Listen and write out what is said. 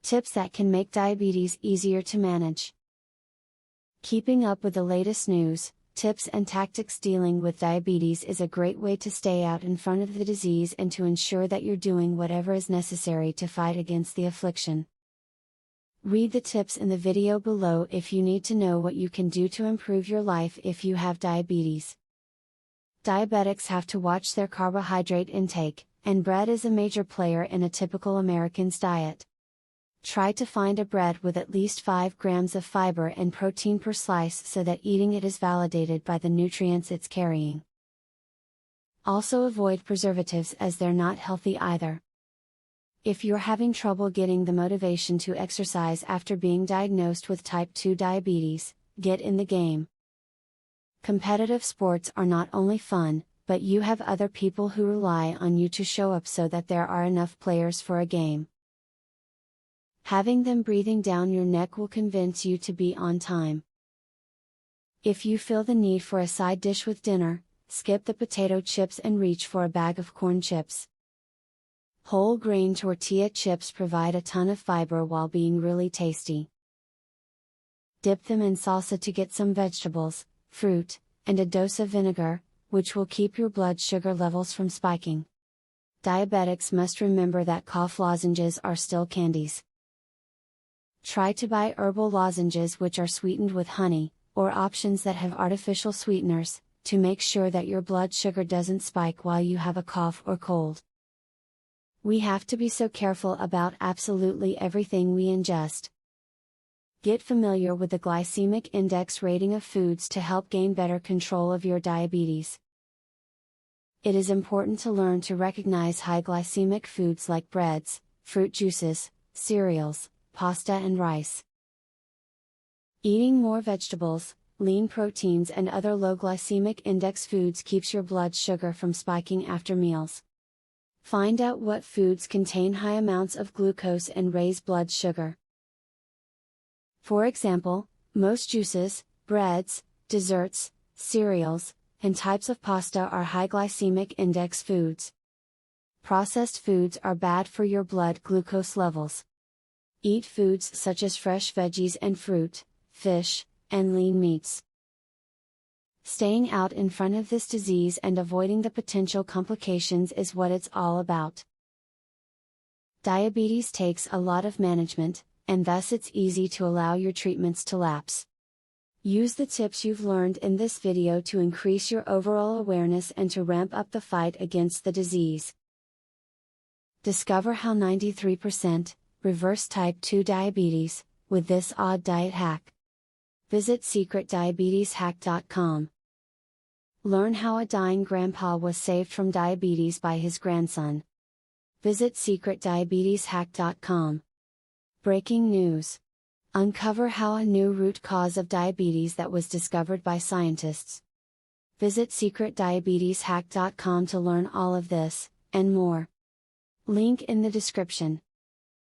Tips that can make diabetes easier to manage. Keeping up with the latest news, tips and tactics dealing with diabetes is a great way to stay out in front of the disease and to ensure that you're doing whatever is necessary to fight against the affliction. Read the tips in the video below if you need to know what you can do to improve your life if you have diabetes. Diabetics have to watch their carbohydrate intake, and bread is a major player in a typical American's diet. Try to find a bread with at least 5 grams of fiber and protein per slice so that eating it is validated by the nutrients it's carrying. Also avoid preservatives as they're not healthy either. If you're having trouble getting the motivation to exercise after being diagnosed with type 2 diabetes, get in the game. Competitive sports are not only fun, but you have other people who rely on you to show up so that there are enough players for a game. Having them breathing down your neck will convince you to be on time. If you feel the need for a side dish with dinner, skip the potato chips and reach for a bag of corn chips. Whole grain tortilla chips provide a ton of fiber while being really tasty. Dip them in salsa to get some vegetables, fruit, and a dose of vinegar, which will keep your blood sugar levels from spiking. Diabetics must remember that cough lozenges are still candies. Try to buy herbal lozenges which are sweetened with honey, or options that have artificial sweeteners, to make sure that your blood sugar doesn't spike while you have a cough or cold. We have to be so careful about absolutely everything we ingest. Get familiar with the glycemic index rating of foods to help gain better control of your diabetes. It is important to learn to recognize high glycemic foods like breads, fruit juices, cereals, pasta and rice. Eating more vegetables, lean proteins and other low glycemic index foods keeps your blood sugar from spiking after meals. Find out what foods contain high amounts of glucose and raise blood sugar. For example, most juices, breads, desserts, cereals, and types of pasta are high glycemic index foods. Processed foods are bad for your blood glucose levels. Eat foods such as fresh veggies and fruit, fish, and lean meats. Staying out in front of this disease and avoiding the potential complications is what it's all about. Diabetes takes a lot of management, and thus it's easy to allow your treatments to lapse. Use the tips you've learned in this video to increase your overall awareness and to ramp up the fight against the disease. Discover how 93% reverse type 2 diabetes with this odd diet hack. Visit secretdiabeteshack.com. Learn how a dying grandpa was saved from diabetes by his grandson. Visit secretdiabeteshack.com. Breaking news. Uncover how a new root cause of diabetes that was discovered by scientists. Visit secretdiabeteshack.com to learn all of this, and more. Link in the description.